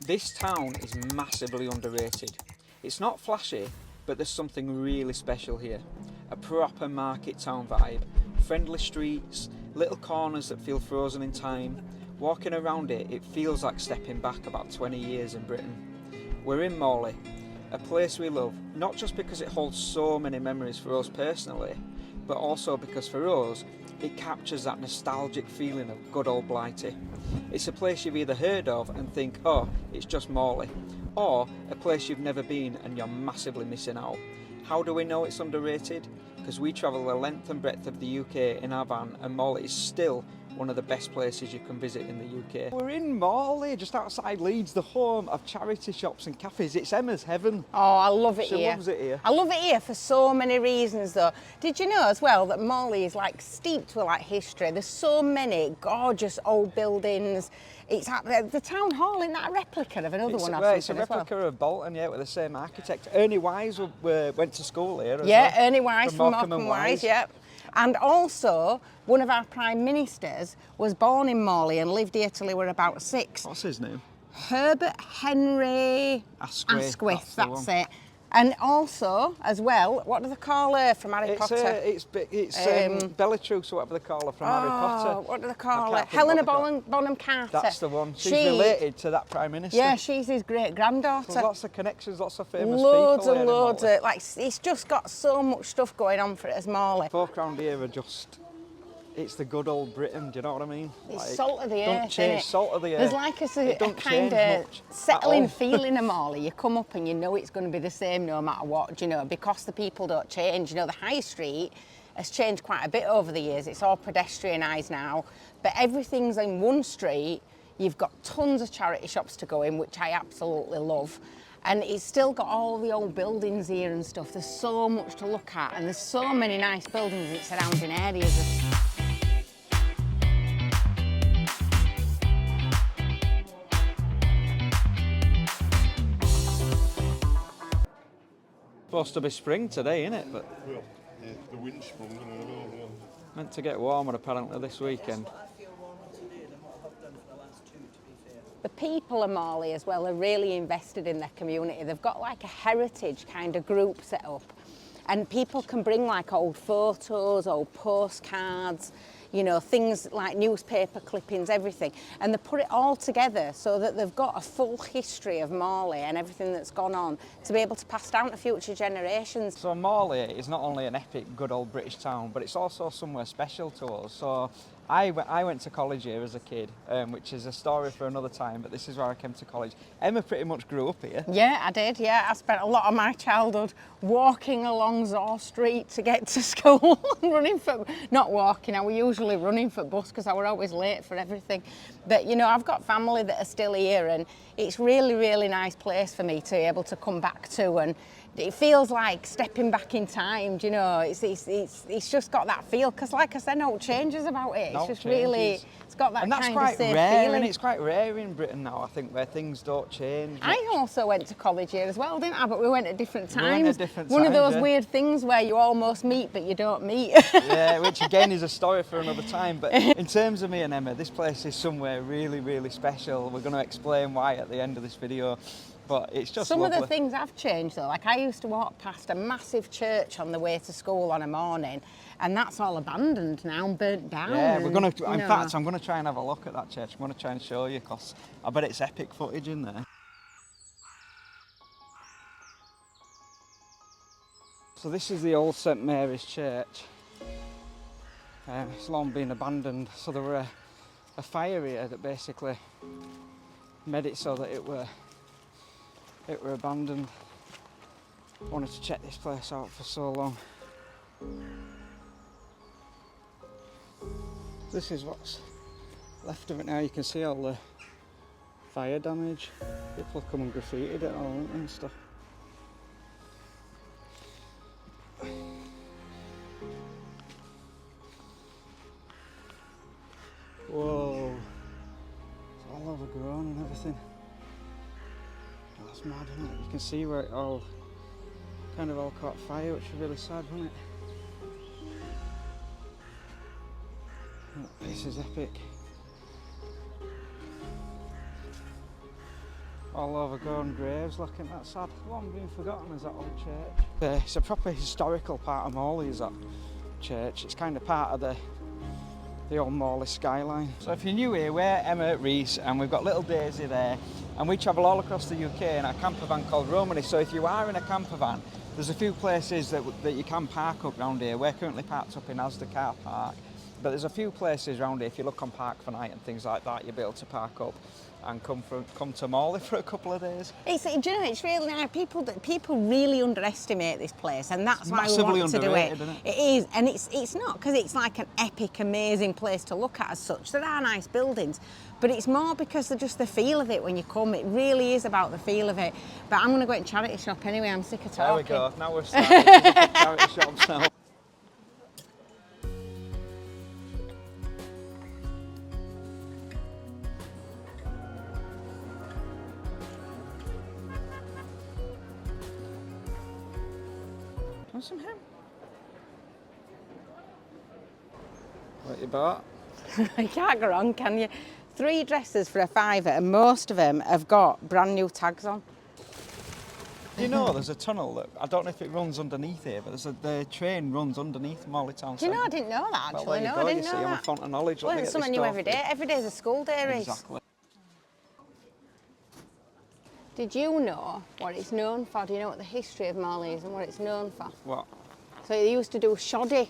This town is massively underrated. It's not flashy, but there's something really special here. A proper market town vibe, friendly streets, little corners that feel frozen in time. Walking around it, it feels like stepping back about 20 years in Britain. We're in Morley, a place we love, not just because it holds so many memories for us personally, but also because for us, it captures that nostalgic feeling of good old Blighty. It's a place you've either heard of and think, oh, it's just Morley, or a place you've never been and you're massively missing out. How do we know it's underrated? Because we travel the length and breadth of the UK in our van, and Morley is still one of the best places you can visit in the UK. We're in Morley, just outside Leeds, the home of charity shops and cafes. It's Emma's heaven. Oh, I love it here. She loves it here. I love it here for so many reasons though. Did you know as well that Morley is like steeped with like history? There's so many gorgeous old buildings. It's at the town hall, isn't that a replica of another one? It's a replica of Bolton, yeah, with the same architect. Ernie Wise went to school here as yeah, well. Ernie Wise from Morecambe Wise, yeah. And also, one of our prime ministers was born in Morley and lived here till he were about 6. What's his name? Herbert Henry Asquith, that's it. And also, as well, what do they call her from Harry Potter? It's Bellatrix, or whatever they call her from Harry Potter. What do they call her? Helena Bonham Carter. That's the one. She's related to that Prime Minister. Yeah, she's his great-granddaughter. There's lots of connections, lots of famous loads people. And loads of, like, it's just got so much stuff going on for it as Morley. Folk around here are just, it's the good old Britain, do you know what I mean? It's like, salt of the earth, don't change, salt of the earth. There's like a kind of settling feeling of Morley. You come up and you know it's going to be the same no matter what, you know, because the people don't change. You know, the high street has changed quite a bit over the years. It's all pedestrianised now, but everything's in one street. You've got tons of charity shops to go in, which I absolutely love. And it's still got all the old buildings here and stuff. There's so much to look at, and there's so many nice buildings in surrounding areas. Supposed to be spring today, isn't it? But well, yeah, the wind sprung and all. Yeah. Meant to get warmer apparently this weekend. The people of Morley as well are really invested in their community. They've got like a heritage kind of group set up, and people can bring like old photos, old postcards, you know, things like newspaper clippings, everything, and they put it all together so that they've got a full history of Morley and everything that's gone on to be able to pass down to future generations. So Morley is not only an epic, good old British town, but it's also somewhere special to us. So I went to college here as a kid, which is a story for another time, but this is where I came to college. Emma pretty much grew up here. Yeah, I did, yeah. I spent a lot of my childhood walking along Zaw Street to get to school, not walking, I was usually running for bus because I were always late for everything. But, you know, I've got family that are still here, and it's really, really nice place for me to be able to come back to, and it feels like stepping back in time, do you know? It's just got that feel, because like I said, no changes about it. It's just really, it's got that kind of safe feeling. And that's quite rare, and it's quite rare in Britain now, I think, where things don't change much. I also went to college here as well, didn't I? But we went at different times. We went at different One times, of those weird things where you almost meet, but you don't meet. Yeah, which again is a story for another time. But in terms of me and Emma, this place is somewhere really, really special. We're going to explain why at the end of this video. But it's just Some lovely. of the things have changed though. Like I used to walk past a massive church on the way to school on a morning, and that's all abandoned now and burnt down. Yeah, we're going to, in fact, I'm going to try and have a look at that church. I'm going to try and show you, because I bet it's epic footage in there. So this is the old St Mary's Church. It's long been abandoned. So there were a fire here that basically made it so that it were abandoned. I wanted to check this place out for so long. This is what's left of it now. You can see all the fire damage. People have come and graffitied it all and stuff. Whoa, it's all overgrown and everything. That's mad, isn't it? You can see where it all kind of all caught fire, which is really sad, wasn't it? This is epic. all overgrown graves looking that sad. Long been forgotten is that old church. It's a proper historical part of Morley, is that church. It's kind of part of the old Morley skyline. So if you're new here, we're Emma at Reese and we've got little Daisy there, and we travel all across the UK in a camper van called Romany. So if you are in a camper van, there's a few places that you can park up round here. We're currently parked up in Asda car park, but there's a few places around here. If you look on Park for Night and things like that, you'll be able to park up and come to Morley for a couple of days. Do you know, it's really nice. People really underestimate this place, and that's why we Massively want to do it. underrated, isn't it? It is, and it's not because it's like an epic, amazing place to look at as such. There are nice buildings, but it's more because of just the feel of it when you come. It really is about the feel of it. But I'm going to go and charity shop anyway. I'm sick of talking. There we go. Now we're starting to charity shops now. Want some ham? What you bought? You can't go wrong, can you? 3 dresses for a £5, and most of them have got brand new tags on. You know, there's a tunnel that, I don't know if it runs underneath here, but the train runs underneath Morley Town Do you know, I Centre. didn't know that actually. Well, there you No, go, I didn't you know see, I'm a that. font of knowledge. Learn Let me get something this new door every for you. day. Every day's a school day, Reece. Exactly. Did you know what it's known for? Do you know what the history of Morley is and what it's known for? What? So they used to do shoddy.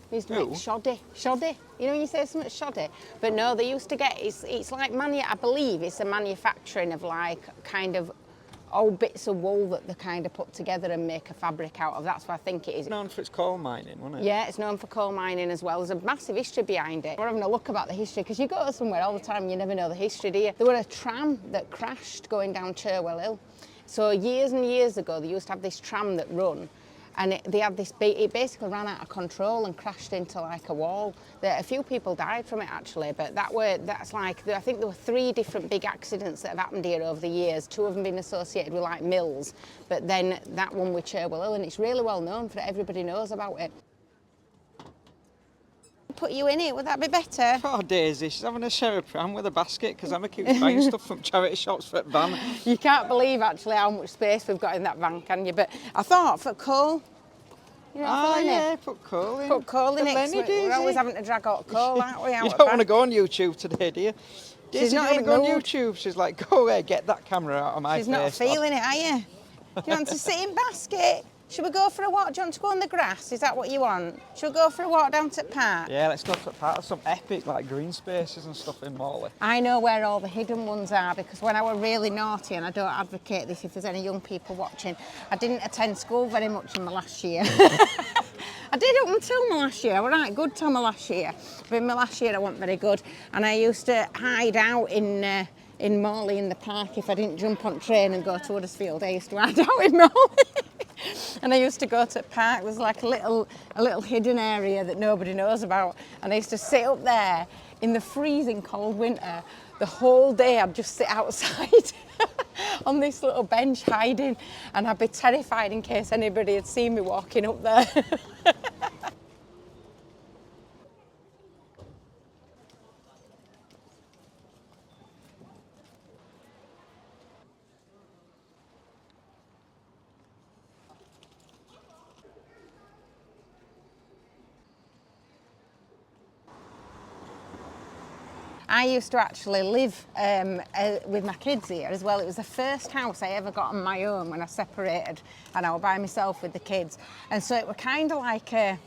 They used to Who? make shoddy. Shoddy. You know when you say something shoddy? But no, they used to get, it's like I believe it's a manufacturing of like kind of old bits of wool that they kind of put together and make a fabric out of. That's what I think it is. It's known for its coal mining, wasn't it? Yeah, it's known for coal mining as well. There's a massive history behind it. We're having a look about the history because you go somewhere all the time and you never know the history, do you? There were a tram that crashed going down Cherwell Hill. So years and years ago, they used to have this tram that run, and it basically ran out of control and crashed into like a wall. A few people died from it actually, but I think there were 3 different big accidents that have happened here over the years. 2 of them been associated with like mills, but then that one with Cherwell Hill, and it's really well known for it. Everybody knows about it. Put you in it, would that be better? Oh, Daisy, she's having a share of pram with a basket because Emma keeps buying stuff from charity shops for the van. You can't believe actually how much space we've got in that van, can you? But I thought for coal, you know, yeah, put coal in. Put coal in it. 'Cause Lenny, we're always Daisy. having to drag out coal, aren't we? You don't want to go on YouTube today, do you? Daisy, not you want to in go on mood. YouTube? She's like, go away, get that camera out of my She's face. not feeling it, are you? Do you want to sit in basket? Should we go for a walk? Do you want to go on the grass? Is that what you want? Should we go for a walk down to the park? Yeah, let's go to the park. There's some epic like green spaces and stuff in Morley. I know where all the hidden ones are because when I was really naughty, and I don't advocate this if there's any young people watching, I didn't attend school very much in my last year. I did up until my last year. I was right good till my last year. But in my last year I wasn't very good. And I used to hide out in Morley in the park if I didn't jump on train and go to Huddersfield. I used to hide out in Morley. And I used to go to the park. There's like a little hidden area that nobody knows about. And I used to sit up there in the freezing cold winter. The whole day I'd just sit outside on this little bench hiding, and I'd be terrified in case anybody had seen me walking up there. I used to actually live with my kids here as well. It was the first house I ever got on my own when I separated, and I was by myself with the kids. And so it was kind of like a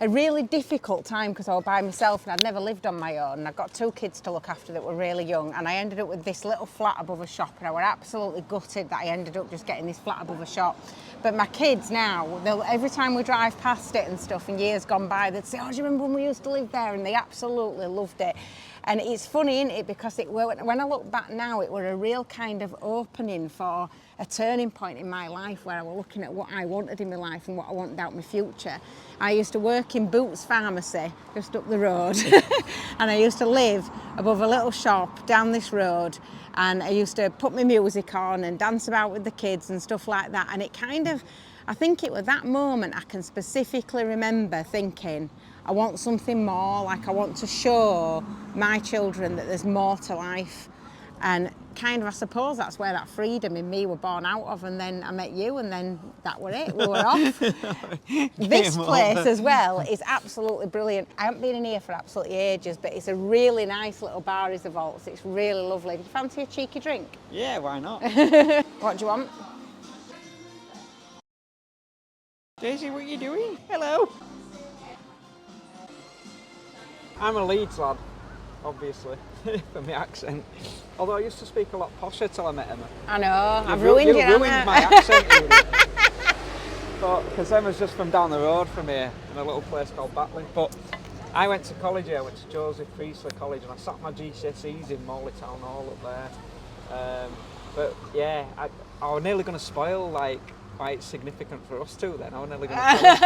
really difficult time because I was by myself and I'd never lived on my own. And I've got 2 kids to look after that were really young, and I ended up with this little flat above a shop, and I was absolutely gutted that I ended up just getting this flat above a shop. But my kids now, every time we drive past it and stuff in years gone by, they'd say, oh, do you remember when we used to live there? And they absolutely loved it. And it's funny, isn't it? Because when I look back now, it were a real kind of opening for a turning point in my life where I was looking at what I wanted in my life and what I wanted out in my future. I used to work in Boots Pharmacy just up the road and I used to live above a little shop down this road, and I used to put my music on and dance about with the kids and stuff like that. And it kind of, I think it was that moment I can specifically remember thinking, I want something more, like I want to show my children that there's more to life. And kind of, I suppose that's where that freedom in me were born out of, and then I met you, and then that were it, we were off. This place as well is absolutely brilliant. I haven't been in here for absolutely ages, but it's a really nice little bar, is the Vaults. It's really lovely. Do you fancy a cheeky drink? Yeah, why not? What do you want? Daisy, what are you doing? Hello. I'm a Leeds lad, obviously, for my accent. Although I used to speak a lot posher till I met Emma. I know, I've ruined you it, ruined haven't my I? accent, really. But, because Emma's just from down the road from here, in a little place called Batley. But I went to college here, I went to Joseph Priestley College, and I sat my GCSEs in Morley Town Hall up there. But yeah, I was nearly going to spoil, like, why it's significant for us two then. I was nearly going to tell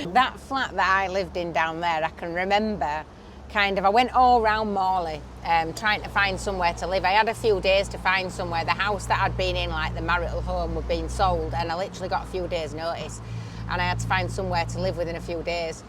you. That flat that I lived in down there, I can remember kind of, I went all around Morley trying to find somewhere to live. I had a few days to find somewhere. The house that I'd been in, like the marital home, was being sold, and I literally got a few days notice, and I had to find somewhere to live within a few days.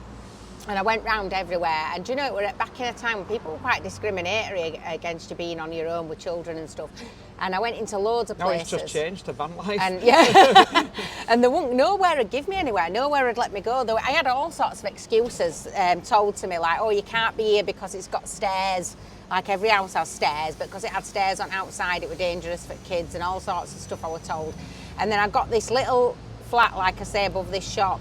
And I went round everywhere, and do you know, we're back in a time when people were quite discriminatory against you being on your own with children and stuff. And I went into loads of places. Now it's just changed to van life. And yeah, and there wasn't nowhere would give me anywhere, nowhere would let me go. Though I had all sorts of excuses told to me, like, oh, you can't be here because it's got stairs. Like every house has stairs, but because it had stairs on outside, it was dangerous for kids, and all sorts of stuff I was told. And then I got this little flat, like I say, above this shop,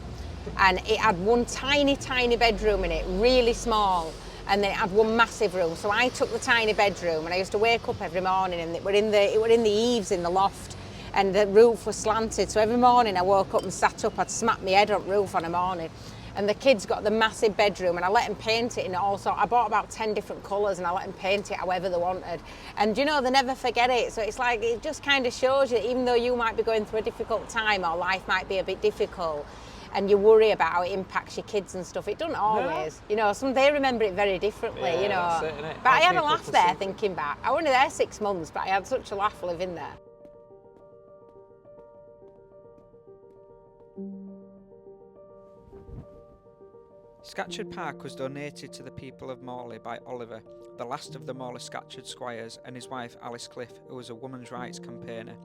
and it had one tiny, tiny bedroom in it, really small. And then it had one massive room. So I took the tiny bedroom, and I used to wake up every morning, and it were in the eaves in the loft, and the roof was slanted. So every morning I woke up and sat up, I'd smack my head on the roof on a morning. And the kids got the massive bedroom, and I let them paint it in all sorts. I bought about 10 different colours, and I let them paint it however they wanted. And you know, they never forget it. So it's like, it just kind of shows you, even though you might be going through a difficult time, or life might be a bit difficult, and you worry about how it impacts your kids and stuff, it doesn't always. You know, they remember it very differently, Yeah, you know. that's it, innit? But I had a People laugh there thinking back. I was only there 6 months, but I had such a laugh living there. Scatchard Park was donated to the people of Morley by Oliver, the last of the Morley Scatchard squires, and his wife Alice Cliff, who was a women's rights campaigner.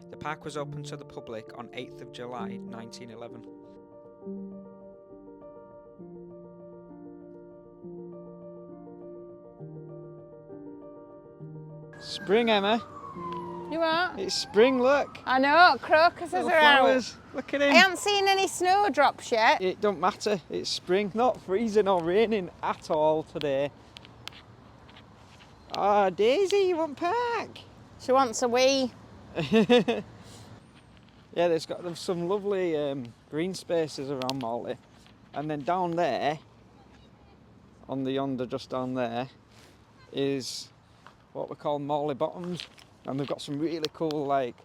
The park was opened to the public on 8th of July 1911. Spring, Emma. You what? It's spring, look. I know, crocuses Little are out. flowers. Look at him. I haven't seen any snowdrops yet. It don't matter, it's spring. Not freezing or raining at all today. Ah, Daisy, you want park? She wants a wee. Yeah, there's some lovely green spaces around Morley. And then down there, on the yonder just down there, is what we call Morley Bottoms. And they've got some really cool, like,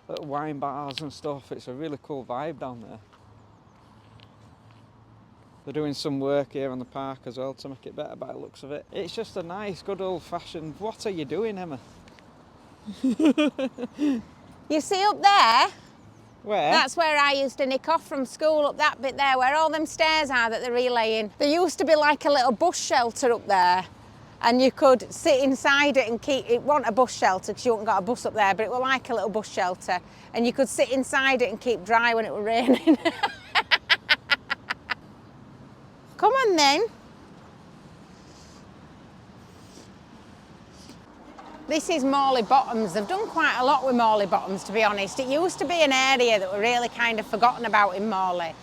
little wine bars and stuff. It's a really cool vibe down there. They're doing some work here on the park as well to make it better by the looks of it. It's just a nice, good old-fashioned... What are you doing, Emma? You see up there? Where? That's where I used to nick off from school, up that bit there, where all them stairs are that they're relaying. There used to be like a little bush shelter up there, and you could sit inside it and keep... It wasn't a bus shelter because you hadn't got a bus up there, but it was like a little bus shelter, and you could sit inside it and keep dry when it was raining. Come on then. This is Morley Bottoms. They've done quite a lot with Morley Bottoms, to be honest. It used to be an area that were really kind of forgotten about in Morley.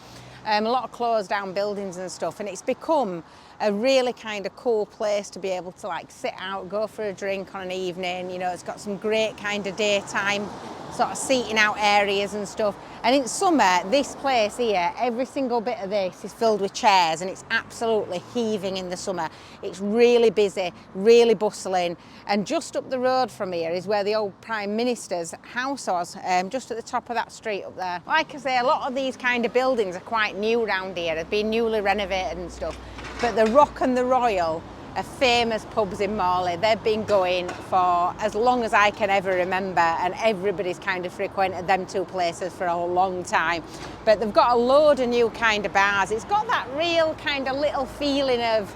A lot of closed down buildings and stuff, and it's become a really kind of cool place to be able to like sit out, go for a drink on an evening. You know, it's got some great kind of daytime sort of seating out areas and stuff. And in summer, this place here, every single bit of this is filled with chairs, and it's absolutely heaving in the summer. It's really busy, really bustling. And just up the road from here is where the old Prime Minister's house was, just at the top of that street up there. Like I say, a lot of these kind of buildings are quite new around here. They've been newly renovated and stuff. But the Rock and the Royal are famous pubs in Morley. They've been going for as long as I can ever remember, and everybody's kind of frequented them two places for a long time. But they've got a load of new kind of bars. It's got that real kind of little feeling of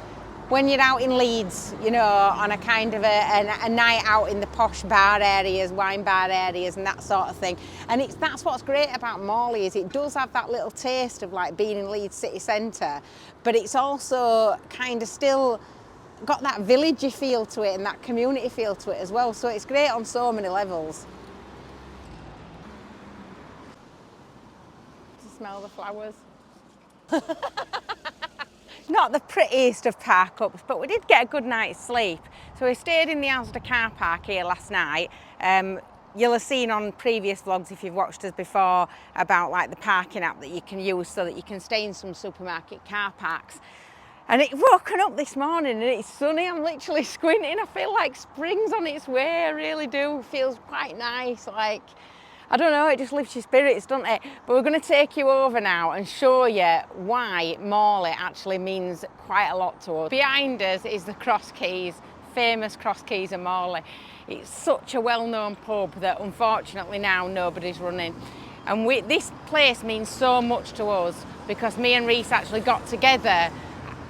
when you're out in Leeds, you know, on a kind of a night out in the posh bar areas, wine bar areas and that sort of thing. And that's what's great about Morley, is it does have that little taste of like being in Leeds city centre, but it's also kind of still got that villagey feel to it and that community feel to it as well. So it's great on so many levels. To smell the flowers. Not the prettiest of park ups, but we did get a good night's sleep. So we stayed in the Asda car park here last night. You'll have seen on previous vlogs, if you've watched us before, about like the parking app that you can use so that you can stay in some supermarket car parks. And it woken up this morning and it's sunny. I'm literally squinting. I feel like spring's on its way. I really do. It feels quite nice. Like, I don't know, it just lifts your spirits, doesn't it? But we're going to take you over now and show you why Morley actually means quite a lot to us. Behind us is the Cross Keys, famous Cross Keys of Morley. It's such a well-known pub that unfortunately now nobody's running. And this place means so much to us because me and Reese actually got together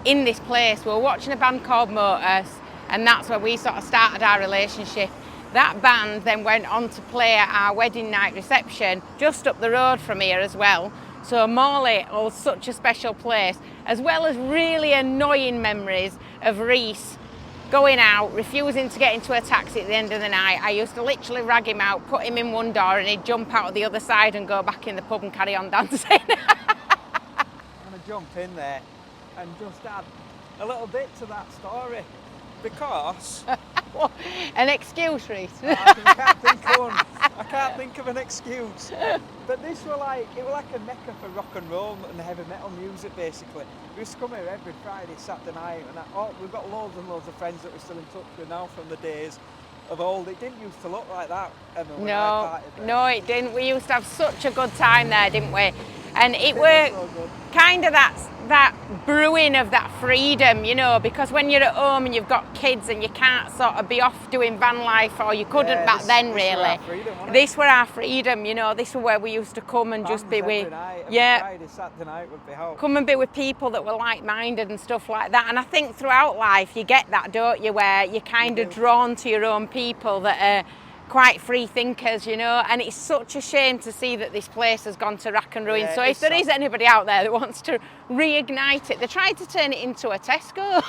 in this place. We were watching a band called Motors, and that's where we sort of started our relationship. That band then went on to play at our wedding night reception just up the road from here as well. So Morley holds such a special place, as well as really annoying memories of Reese going out, refusing to get into a taxi at the end of the night. I used to literally rag him out, put him in one door and he'd jump out of the other side and go back in the pub and carry on dancing. I'm going to jump in there and just add a little bit to that story, because an excuse, Reese. I can't think of an excuse. But it was like a mecca for rock and roll and heavy metal music, basically. We used to come here every Friday, Saturday night, and we've got loads and loads of friends that we're still in touch with now from the days of old. It didn't used to look like that, Emma, when I partied there. No, it didn't. We used to have such a good time there, didn't we? And it was so kind of that brewing of that freedom, you know, because when you're at home and you've got kids and you can't sort of be off doing van life, or you couldn't back then really. This were our freedom, you know. This was where we used to come and just be with, Friday, Saturday night would be out. Come and be with people that were like-minded and stuff like that. And I think throughout life you get that, don't you, where you're kind of drawn to your own people that are quite free thinkers, you know, and it's such a shame to see that this place has gone to rack and ruin. Yeah, so if there is anybody out there that wants to reignite it, they tried to turn it into a Tesco,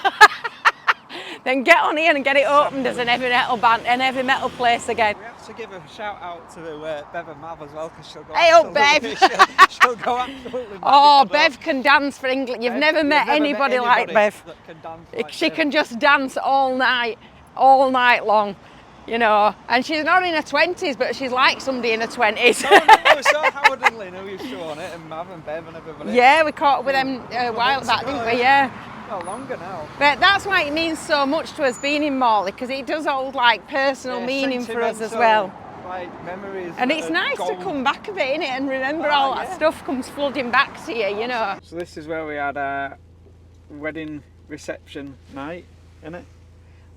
then get on here and get it opened as an heavy metal place again. We have to give a shout out to Bev and Mav as well, because she'll go. Hey up, Bev! she'll go absolutely. Oh, Bev can dance for England. You've never met anybody like Bev. That can dance like she Bev. can just dance all night long. You know, and she's not in her 20s, but she's like somebody in her 20s. We saw Howard and Lynn, who used to own it, and Mav and Bev and everybody. Yeah, we caught up with them a while back, didn't we? Yeah. No longer now. But that's why it means so much to us being in Morley, because it does hold like personal meaning for us as well. Like memories. And it's nice to come back a bit, innit, and remember all that stuff comes flooding back to you, you know. So this is where we had our wedding reception night, innit?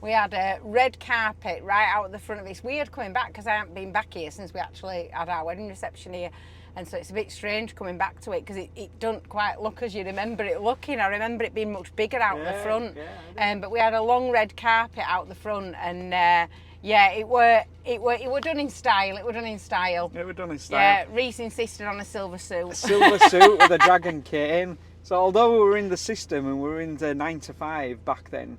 We had a red carpet right out at the front of it. It's weird coming back because I haven't been back here since we actually had our wedding reception here. And so it's a bit strange coming back to it because it doesn't quite look as you remember it looking. I remember it being much bigger out the front. Yeah, but we had a long red carpet out the front, and it were done in style. It were done in style. Yeah, Reese insisted on a silver suit. A silver suit with a dragon cane. So although we were in the system and we were in the 9 to 5 back then,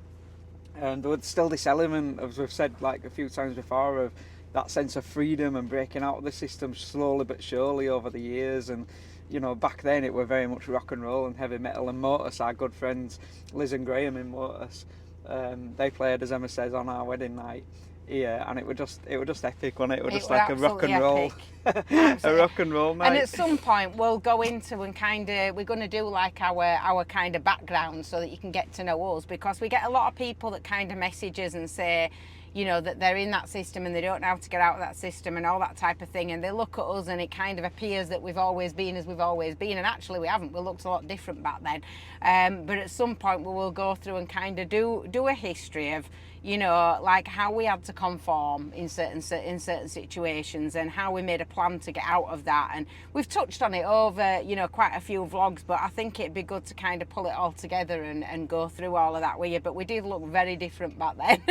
and there was still this element, as we've said like a few times before, of that sense of freedom and breaking out of the system slowly but surely over the years. And you know, back then it were very much rock and roll and heavy metal. And Motus, our good friends Liz and Graham in Motus, they played, as Emma says, on our wedding night here, and it were just epic, wasn't it? It was just like a rock and roll, a rock and roll night. And at some point we'll go into and we're going to do like our kind of background so that you can get to know us, because we get a lot of people that kind of message us and say, you know, that they're in that system and they don't know how to get out of that system and all that type of thing, and they look at us and it kind of appears that we've always been as we've always been, and actually we haven't. We looked a lot different back then, but at some point we will go through and kind of do a history of, you know, like how we had to conform in certain situations and how we made a plan to get out of that. And we've touched on it over, you know, quite a few vlogs, but I think it'd be good to kind of pull it all together and go through all of that with you. But we did look very different back then.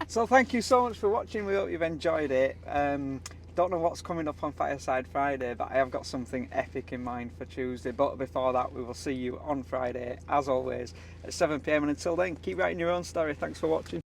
So thank you so much for watching. We hope you've enjoyed it. Don't know what's coming up on Fireside Friday, but I have got something epic in mind for Tuesday. But before that, we will see you on Friday, as always, at 7 PM. And until then, keep writing your own story. Thanks for watching.